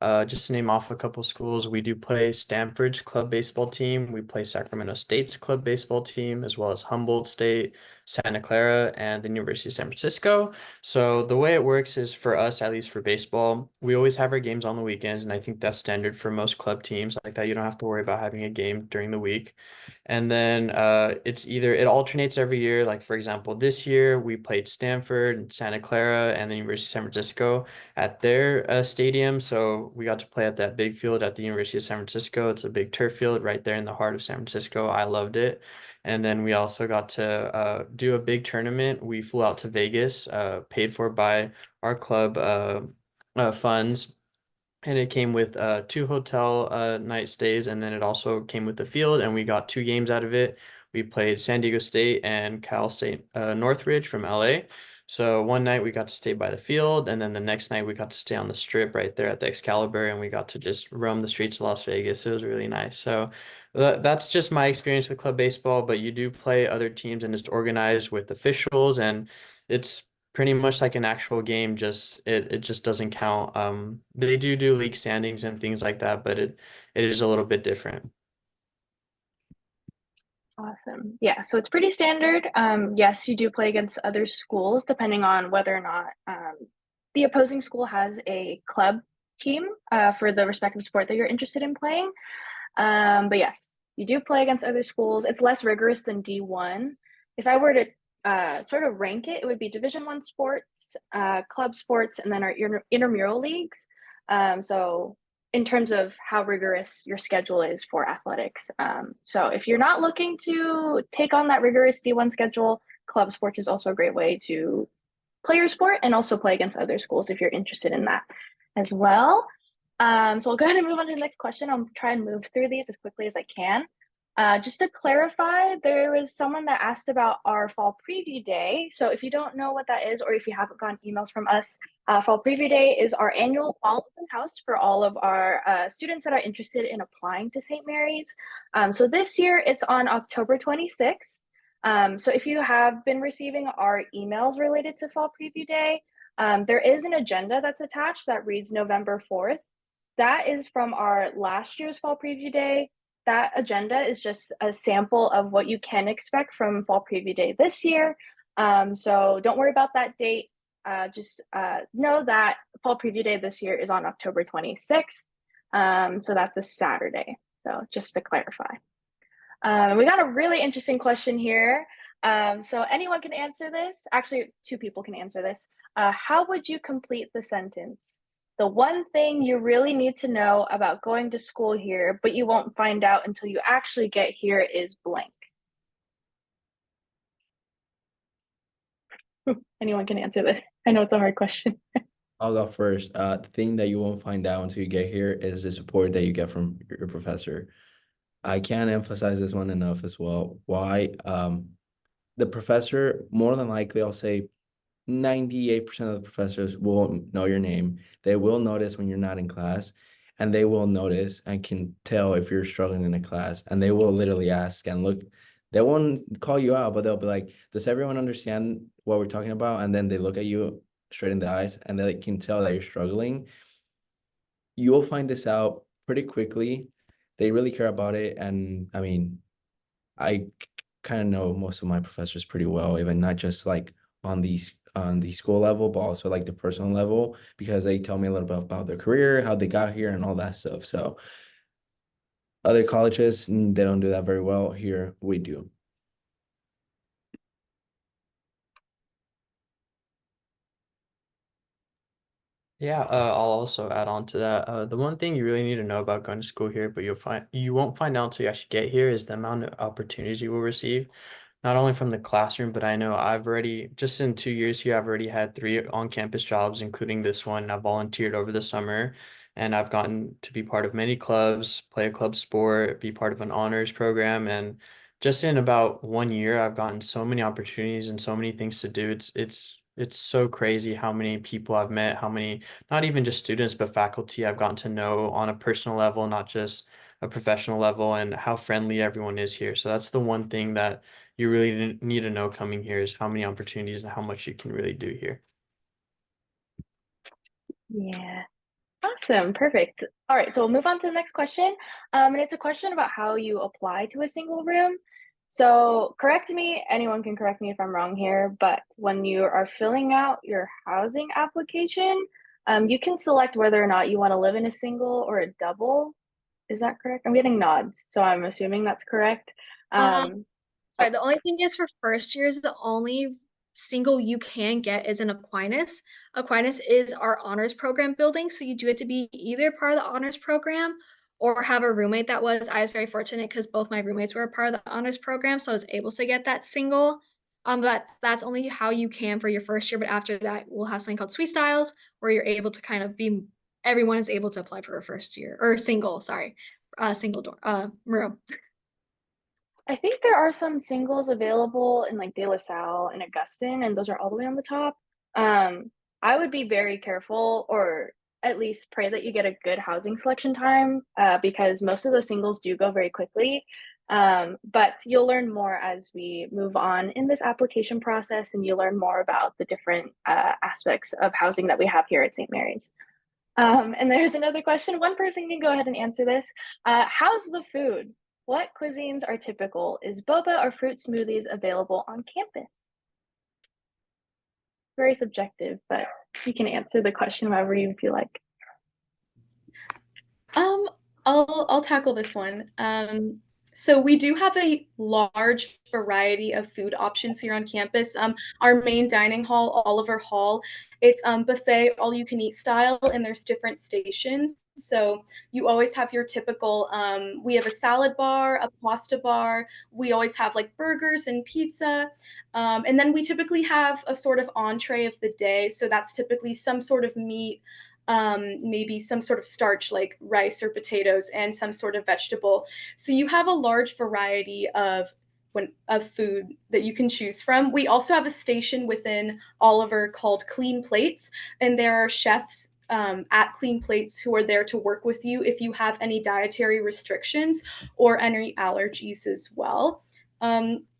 Just to name off a couple schools, we do play Stanford's club baseball team. We play Sacramento State's club baseball team, as well as Humboldt State, Santa Clara, and the University of San Francisco. So the way it works is for us, at least for baseball, we always have our games on the weekends, and I think that's standard for most club teams like that. You don't have to worry about having a game during the week. And then it alternates every year. Like for example, this year we played Stanford, Santa Clara, and the University of San Francisco at their stadium. So we got to play at that big field at the University of San Francisco. It's a big turf field right there in the heart of San Francisco. I loved it. And then we also got to do a big tournament. We flew out to Vegas, paid for by our club funds, and it came with 2 hotel night stays, and then it also came with the field, and we got 2 games out of it. We played San Diego State and Cal State Northridge from LA. So one night we got to stay by the field, and then the next night we got to stay on the strip right there at the Excalibur, and we got to just roam the streets of Las Vegas. It was really nice. So that's just my experience with club baseball, but you do play other teams and it's organized with officials, and it's pretty much like an actual game, just it just doesn't count. They do league standings and things like that, but it is a little bit different. Awesome. Yeah, so it's pretty standard. Yes, you do play against other schools depending on whether or not the opposing school has a club team for the respective sport that you're interested in playing. But yes, you do play against other schools. It's less rigorous than D1. If I were to sort of rank it, it would be Division I sports, club sports, and then our intramural leagues. So in terms of how rigorous your schedule is for athletics. So if you're not looking to take on that rigorous D1 schedule, club sports is also a great way to play your sport and also play against other schools if you're interested in that as well. So I'll go ahead and move on to the next question. I'll try and move through these as quickly as I can. Just to clarify, there was someone that asked about our fall preview day. So if you don't know what that is, or if you haven't gotten emails from us, fall preview day is our annual fall open house for all of our students that are interested in applying to St. Mary's. So this year it's on October 26th. So if you have been receiving our emails related to fall preview day, there is an agenda that's attached that reads November 4th. That is from our last year's fall preview day. That agenda is just a sample of what you can expect from fall preview day this year. So don't worry about that date. Just know that fall preview day this year is on October 26th. So that's a Saturday. So just to clarify. We got a really interesting question here. So anyone can answer this. Actually, two people can answer this. How would you complete the sentence? The one thing you really need to know about going to school here, but you won't find out until you actually get here is blank. Anyone can answer this. I know it's a hard question. I'll go first. The thing that you won't find out until you get here is the support that you get from your professor. I can't emphasize this one enough as well. Why? The professor, more than likely, I'll say 98% of the professors will know your name. They will notice when you're not in class, and they will notice and can tell if you're struggling in a class. And they will literally ask and look. They won't call you out, but they'll be like, "Does everyone understand what we're talking about?" And then they look at you straight in the eyes, and they can tell that you're struggling. You will find this out pretty quickly. They really care about it, and I mean, I kind of know most of my professors pretty well, even not just like on the school level, but also like the personal level, because they tell me a little bit about their career, how they got here, and all that stuff. So other colleges, they don't do that very well. Here we do. Yeah, I'll also add on to that. The one thing you really need to know about going to school here, but you won't find out until you actually get here, is the amount of opportunities you will receive, not only from the classroom, but I know I've already, just in 2 years here, I've already had three on-campus jobs, including this one. I've volunteered over the summer, and I've gotten to be part of many clubs, play a club sport, be part of an honors program, and just in about 1 year, I've gotten so many opportunities and so many things to do. It's so crazy how many people I've met, how many, not even just students, but faculty I've gotten to know on a personal level, not just a professional level, and how friendly everyone is here. So that's the one thing that you really need to know coming here, is how many opportunities and how much you can really do here. Yeah. Awesome. Perfect. All right. So we'll move on to the next question. And it's a question about how you apply to a single room. So correct me, anyone can correct me if I'm wrong here, but when you are filling out your housing application, you can select whether or not you want to live in a single or a double. Is that correct? I'm getting nods, so I'm assuming that's correct. Um, Um, Sorry, the only thing is for first years, the only single you can get is an Aquinas. Aquinas is our honors program building, so you do have to be either part of the honors program or have a roommate that was. I was very fortunate because both my roommates were a part of the honors program, so I was able to get that single. But that's only how you can for your first year. But after that, we'll have something called Sweet Styles, where you're able to kind of be. Everyone is able to apply for a first year or single. Sorry, single door room. I think there are some singles available in like De La Salle and Augustine, and those are all the way on the top. I would be very careful, or at least pray that you get a good housing selection time, because most of those singles do go very quickly. But you'll learn more as we move on in this application process, and you'll learn more about the different aspects of housing that we have here at St. Mary's. And there's another question. One person can go ahead and answer this. How's the food? What cuisines are typical? Is boba or fruit smoothies available on campus? Very subjective, but you can answer the question however you feel like. Um, I'll tackle this one. So we do have a large variety of food options here on campus. Our main dining hall, Oliver Hall, it's buffet, all you can eat style, and there's different stations. So you always have your typical. We have a salad bar, a pasta bar. We always have like burgers and pizza, and then we typically have a sort of entree of the day. So that's typically some sort of meat, maybe some sort of starch like rice or potatoes, and some sort of vegetable. So you have a large variety of food that you can choose from. We also have a station within Oliver called Clean Plates, and there are chefs at Clean Plates who are there to work with you if you have any dietary restrictions or any allergies as well.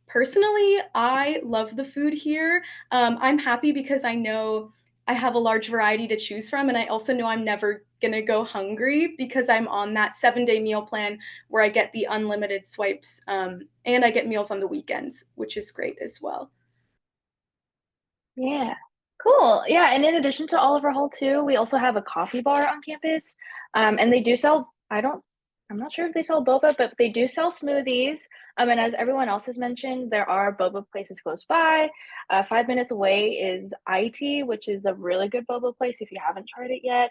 Personally, I love the food here. I'm happy because I know I have a large variety to choose from. And I also know I'm never going to go hungry because I'm on that 7-day meal plan where I get the unlimited swipes, and I get meals on the weekends, which is great as well. Yeah. Cool. Yeah, and in addition to Oliver Hall too, we also have a coffee bar on campus. And they do sell, I don't I'm not sure if they sell boba, but they do sell smoothies. And as everyone else has mentioned, there are boba places close by. 5 minutes away is IT, which is a really good boba place if you haven't tried it yet.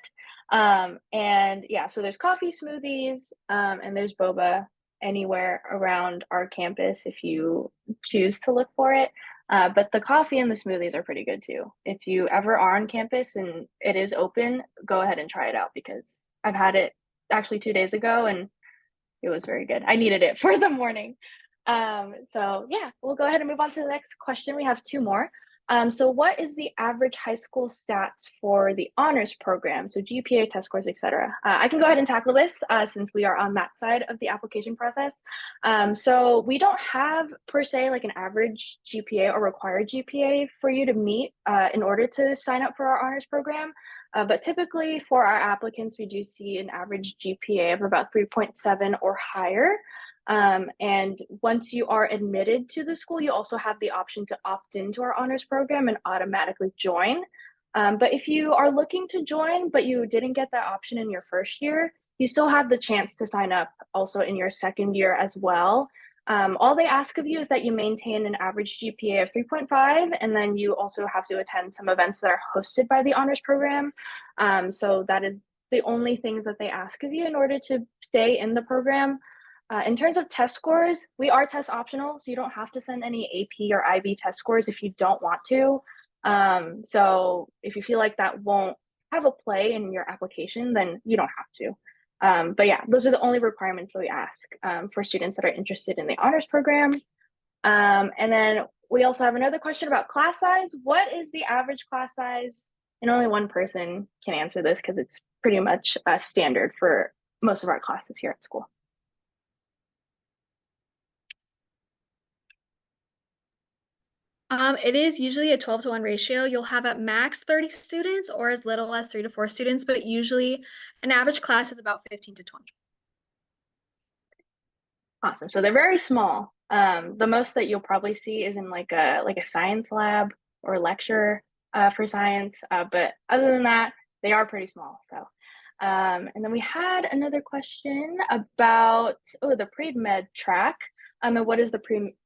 And yeah, so there's coffee, smoothies, and there's boba anywhere around our campus if you choose to look for it. But the coffee and the smoothies are pretty good too. If you ever are on campus and it is open, go ahead and try it out because I've had it actually 2 days ago and it was very good. I needed it for the morning. So yeah, we'll go ahead and move on to the next question. We have two more. So what is the average high school stats for the honors program? So GPA, test scores, etc. I can go ahead and tackle this since we are on that side of the application process. So we don't have per se like an average GPA or required GPA for you to meet in order to sign up for our honors program. But typically for our applicants, we do see an average GPA of about 3.7 or higher. And once you are admitted to the school, you also have the option to opt into our honors program and automatically join. But if you are looking to join, but you didn't get that option in your first year, you still have the chance to sign up also in your second year as well. All they ask of you is that you maintain an average GPA of 3.5, and then you also have to attend some events that are hosted by the honors program. So that is the only things that they ask of you in order to stay in the program. In terms of test scores, we are test optional, so you don't have to send any AP or IB test scores if you don't want to. So if you feel like that won't have a play in your application, then you don't have to. But yeah, those are the only requirements that we ask for students that are interested in the honors program. And then we also have another question about class size. What is the average class size? And only one person can answer this because it's pretty much standard for most of our classes here at school. It is usually a 12-to-1 ratio. You'll have at max 30 students or as little as 3 to 4 students, but usually an average class is about 15 to 20. Awesome. So they're very small. The most that you'll probably see is in like a science lab or lecture for science. But other than that, they are pretty small. So, and then we had another question about the pre-med track. And what is the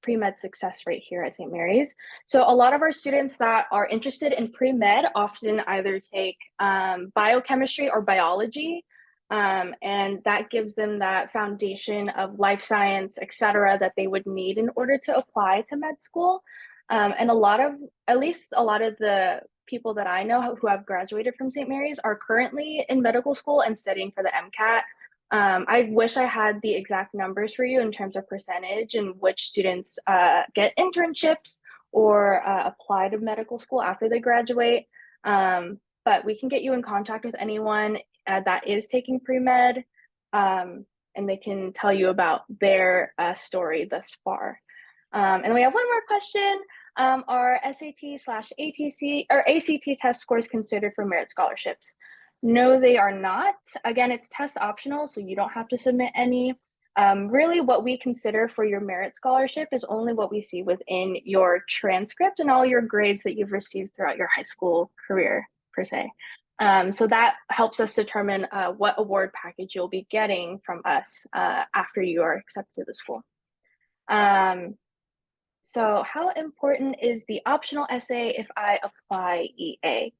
pre-med success rate here at St. Mary's? So a lot of our students that are interested in pre-med often either take biochemistry or biology. And that gives them that foundation of life science, et cetera, that they would need in order to apply to med school. And at least a lot of the people that I know who have graduated from St. Mary's are currently in medical school and studying for the MCAT. I wish I had the exact numbers for you in terms of percentage and which students get internships or apply to medical school after they graduate. But we can get you in contact with anyone that is taking pre-med, and they can tell you about their story thus far. And we have one more question. Are SAT/ATC or ACT test scores considered for merit scholarships? No, they are not. Again, it's test optional, so you don't have to submit any. Really, what we consider for your merit scholarship is only what we see within your transcript and all your grades that you've received throughout your high school career, per se. So that helps us determine what award package you'll be getting from us after you are accepted to the school. So how important is the optional essay if I apply EA?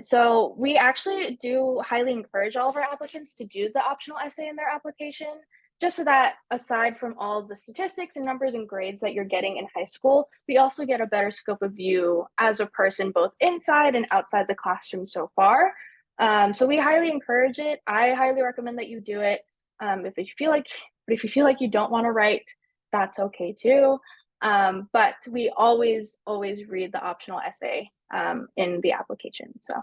So we actually do highly encourage all of our applicants to do the optional essay in their application, just so that aside from all of the statistics and numbers and grades that you're getting in high school, we also get a better scope of view as a person, both inside and outside the classroom so far. So we highly encourage it. I highly recommend that you do it. If you feel like you don't want to write, that's okay too. But we always read the optional essay in the application. So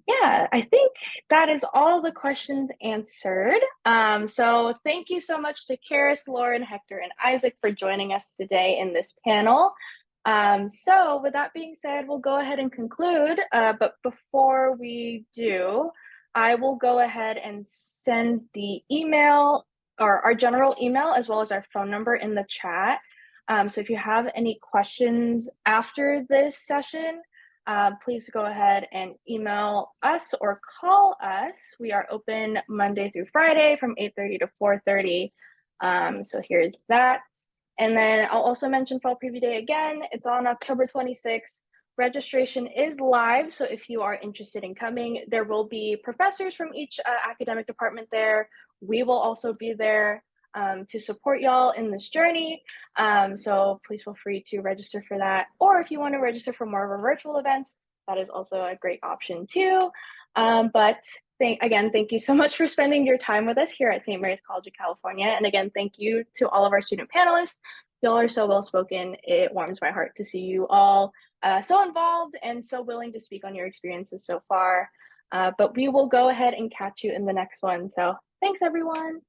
yeah, I think that is all the questions answered. So thank you so much to Karis, Lauren, Hector, and Isaac for joining us today in this panel. So with that being said, we'll go ahead and conclude. But before we do, I will go ahead and send the email or our general email as well as our phone number in the chat. So if you have any questions after this session, please go ahead and email us or call us. We are open Monday through Friday from 8:30 to 4:30. So here's that. And then I'll also mention Fall Preview Day again. It's on October 26th. Registration is live, so if you are interested in coming, there will be professors from each academic department there. We will also be there to support y'all in this journey. So please feel free to register for that. Or if you want to register for more of our virtual events, that is also a great option too. But thank you so much for spending your time with us here at St. Mary's College of California. And again, thank you to all of our student panelists. Y'all are so well spoken. It warms my heart to see you all so involved and so willing to speak on your experiences so far. But we will go ahead and catch you in the next one. So thanks, everyone.